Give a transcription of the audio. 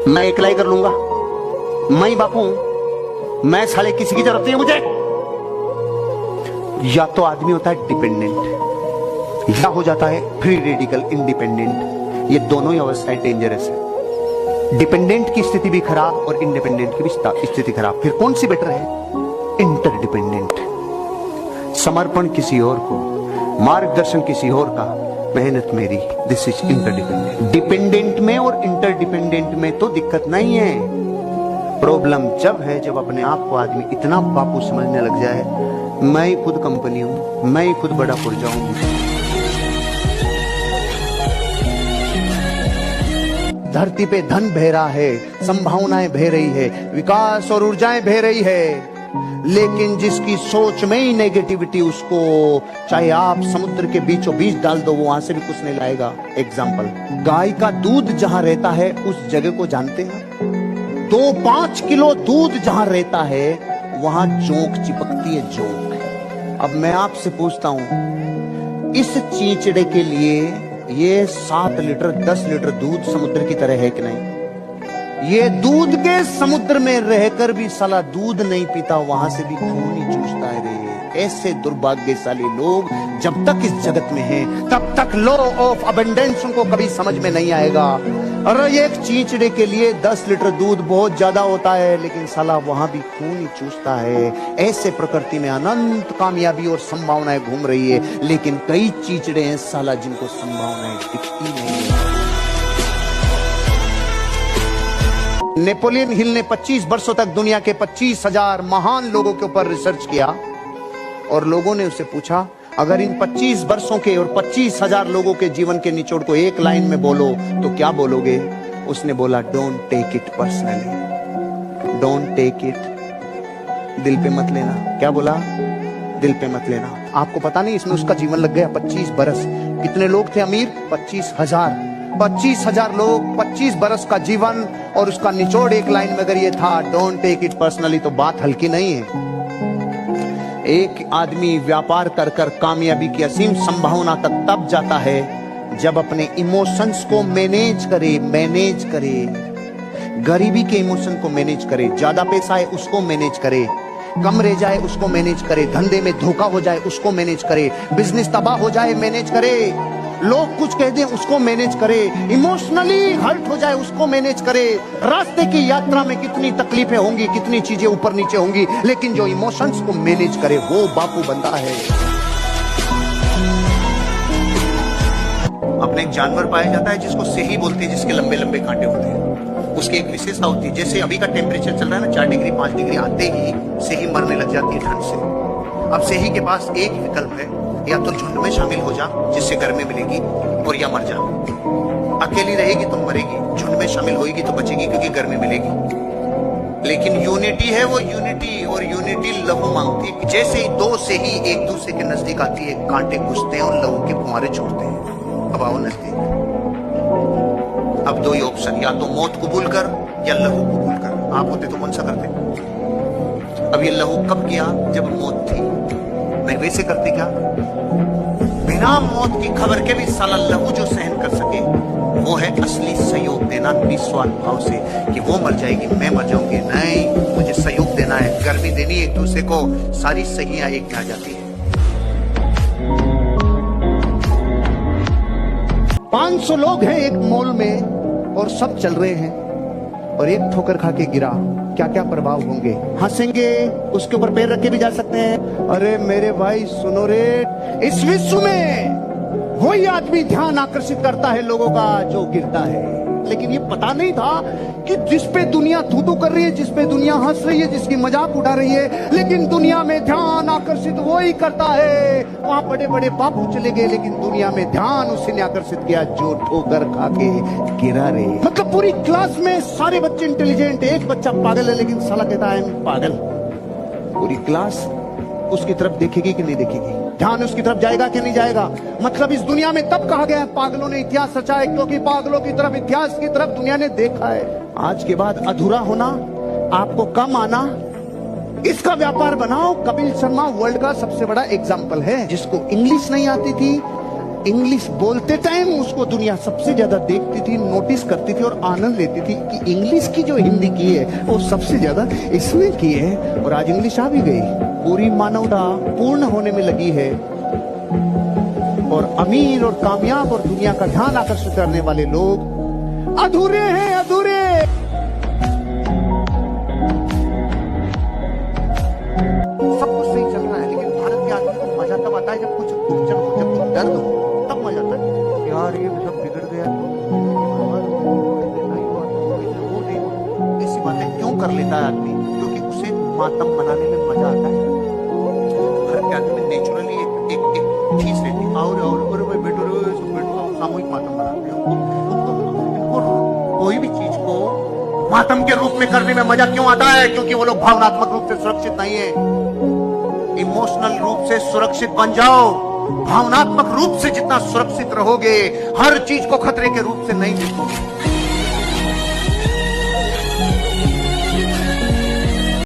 मैं अकेला ही कर लूंगा, मैं ही बापू हूं, मैं साले किसी की जरूरत नहीं है मुझे। या तो आदमी होता है डिपेंडेंट, या हो जाता है फ्री रेडिकल इंडिपेंडेंट। ये दोनों ही अवस्थाएं डेंजरस है। डिपेंडेंट की स्थिति भी खराब और इंडिपेंडेंट की भी स्थिति खराब। फिर कौन सी बेटर है? इंटरडिपेंडेंट। समर्पण किसी और को, मार्गदर्शन किसी और का, मेहनत मेरी। This is interdependent. डिपेंडेंट में और इंटरडिपेंडेंट में तो दिक्कत नहीं है। प्रॉब्लम जब है जब अपने आप को आदमी इतना बापू समझने लग जाए, मैं ही खुद कंपनी हूं, मैं ही खुद बड़ा पुर्जा हूं। धरती पे धन बह रहा है, संभावनाएं बह रही है, विकास और ऊर्जाएं बह रही है, लेकिन जिसकी सोच में ही नेगेटिविटी, उसको चाहे आप समुद्र के बीचों बीच डाल दो, वो वहां से भी कुछ नहीं लाएगा। एग्जाम्पल, गाय का दूध जहां रहता है उस जगह को जानते हैं? 2-5 किलो दूध जहां रहता है वहां जोंक चिपकती है, जोंक। अब मैं आपसे पूछता हूं, इस चींचड़े के लिए ये 7 लीटर 10 लीटर दूध समुद्र की तरह है कि नहीं? ये दूध के समुद्र में रहकर भी साला दूध नहीं पीता, वहां से भी खून ही चूसता है रे। ऐसे दुर्भाग्यशाली लोग जब तक इस जगत में हैं, तब तक लॉ ऑफ अबंडेंस उनको कभी समझ में नहीं आएगा। और एक चींचड़े के लिए 10 लीटर दूध बहुत ज्यादा होता है, लेकिन साला वहां भी खून ही चूसता है। ऐसे प्रकृति में अनंत कामयाबी और संभावनाएं घूम रही है, लेकिन कई चींचड़े हैं साला जिनको संभावनाएं दिखती नहीं है। नेपोलियन हिल ने 25 वर्षों तक दुनिया के 25,000 महान लोगों के ऊपर रिसर्च किया, और लोगों ने उससे पूछा, अगर इन 25 वर्षों के और 25,000 लोगों के जीवन के निचोड़ को एक लाइन में बोलो तो क्या बोलोगे? उसने बोला, don't take it personally, don't take it, दिल पे मत लेना। क्या बोला? दिल पे मत लेना। आपको पता नहीं इसमें उसका जीवन लग गया 25 बरस। कितने लोग थे अमीर? 25,000। 25,000 लोग, 25 बरस का जीवन, और उसका निचोड़ एक लाइन में अगर ये था, डोंट टेक इट पर्सनली, तो बात हल्की नहीं है। एक आदमी व्यापार कर कर कामयाबी की असीम संभावना तक तब जाता है जब अपने इमोशंस को मैनेज करे। गरीबी के इमोशन को मैनेज करे, ज्यादा पैसा है उसको मैनेज करे, कम रह जाए उसको मैनेज करे, धंधे में धोखा हो जाए उसको मैनेज करे, बिजनेस तबाह हो जाए मैनेज करे, लोग कुछ कह दें उसको मैनेज करे, इमोशनली हर्ट हो जाए उसको मैनेज करे। रास्ते की यात्रा में कितनी तकलीफें होंगी, कितनी चीजें ऊपर नीचे होंगी, लेकिन जो इमोशंस को मैनेज करे वो बापू बंदा है। अपने एक जानवर पाया जाता है जिसको सेही बोलते हैं, जिसके लंबे लंबे कांटे होते हैं। उसकी एक विशेषता होती है, जैसे अभी का टेम्परेचर चल रहा है ना, 4 डिग्री 5 डिग्री आते ही सेही मरने लग जाती है ठंड से। अब सेही के पास एक विकल्प है, या तो झुंड में शामिल हो जा जिससे गर्मी मिलेगी, और या मर जा। अकेली रहेगी तो मरेगी, झुंड में शामिल होगी तो बचेगी क्योंकि गर्मी मिलेगी। लेकिन यूनिटी है वो यूनिटी, और यूनिटी लहू मांगती है। जैसे ही 2 से ही एक दूसरे के नजदीक आती है, कांटे घुसते हैं और लहू के फुहारे छोड़ते हैं। अब आओ नजदीक। अब 2 ही ऑप्शन, या तो मौत कबूल कर या लहू कबूल कर। आप होते तो कौन सा करते? अब ये लहू कब किया? जब मौत थी। नहीं वैसे करते क्या? बिना मौत की खबर के भी साला लहू जो सहन कर सके, वो है असली सहयोग देना निस्वार्थ भाव से, कि वो मर जाएगी मैं मर जाऊंगी, नहीं मुझे सहयोग देना है, गर्मी देनी एक दूसरे को, सारी सहियां एक में आ जाती है। 500 लोग हैं एक मॉल में और सब चल रहे हैं, और एक ठोकर खा के गिरा, क्या क्या प्रभाव होंगे? हंसेंगे, उसके ऊपर पैर रख के भी जा सकते हैं। अरे मेरे भाई सुनो रे, इस विश्व में वही आदमी ध्यान आकर्षित करता है लोगों का जो गिरता है। लेकिन ये पता नहीं था कि जिस पे दुनिया थू कर रही है, जिस पे दुनिया हंस रही है, जिसकी मजाक उड़ा रही है, लेकिन दुनिया में ध्यान आकर्षित वही करता है। वहां बड़े बड़े बाबू चले गए, लेकिन दुनिया में ध्यान उसी ने आकर्षित किया जो ठोकर खा के गिरा रे। मतलब पूरी क्लास में सारे बच्चे इंटेलिजेंट, एक बच्चा पागल है, लेकिन साला कहता है पागल। पूरी क्लास उसकी तरफ देखेगी कि नहीं देखेगी? ध्यान उसकी तरफ जाएगा कि नहीं जाएगा? मतलब इस दुनिया में तब कहा गया है पागलों ने इतिहास रचा है, क्योंकि पागलों की तरफ, इतिहास की तरफ दुनिया ने देखा है। आज के बाद अधूरा होना, आपको कम आना, इसका व्यापार बनाओ। कपिल शर्मा वर्ल्ड का सबसे बड़ा एग्जाम्पल है, जिसको इंग्लिश नहीं आती थी, इंग्लिश बोलते टाइम उसको दुनिया सबसे ज्यादा देखती थी, नोटिस करती थी और आनंद लेती थी कि इंग्लिश की जो हिंदी की है वो सबसे ज्यादा इसमें की है। और आज इंग्लिश आ भी गई, पूरी मानवता पूर्ण होने में लगी है और अमीर और कामयाब और दुनिया का ध्यान आकर्षित करने वाले लोग अधूरे हैं, अधूरे। सब कुछ सही चल रहा है, लेकिन भारत के आदमी को मजा तब आता है जब कुछ अड़चन हो, जब कुछ दर्द हो, तब मजा आता है। यार ये सब बिगड़ गया तो वो नहीं, ऐसी बातें क्यों कर लेता है आदमी? क्योंकि उसे मातम मनाने में मजा आता है। भारत के आदमी में नेचुरली एक चीज रहती है, और भाई बेटो सामूहिक मातम मनाते हैं। उनको कोई भी चीज को मातम के रूप में करने में मजा क्यों आता है? क्योंकि वो लोग भावनात्मक रूप से सुरक्षित नहीं है। इमोशनल रूप से सुरक्षित बन जाओ। भावनात्मक रूप से जितना सुरक्षित रहोगे, हर चीज को खतरे के रूप से नहीं देखोगे।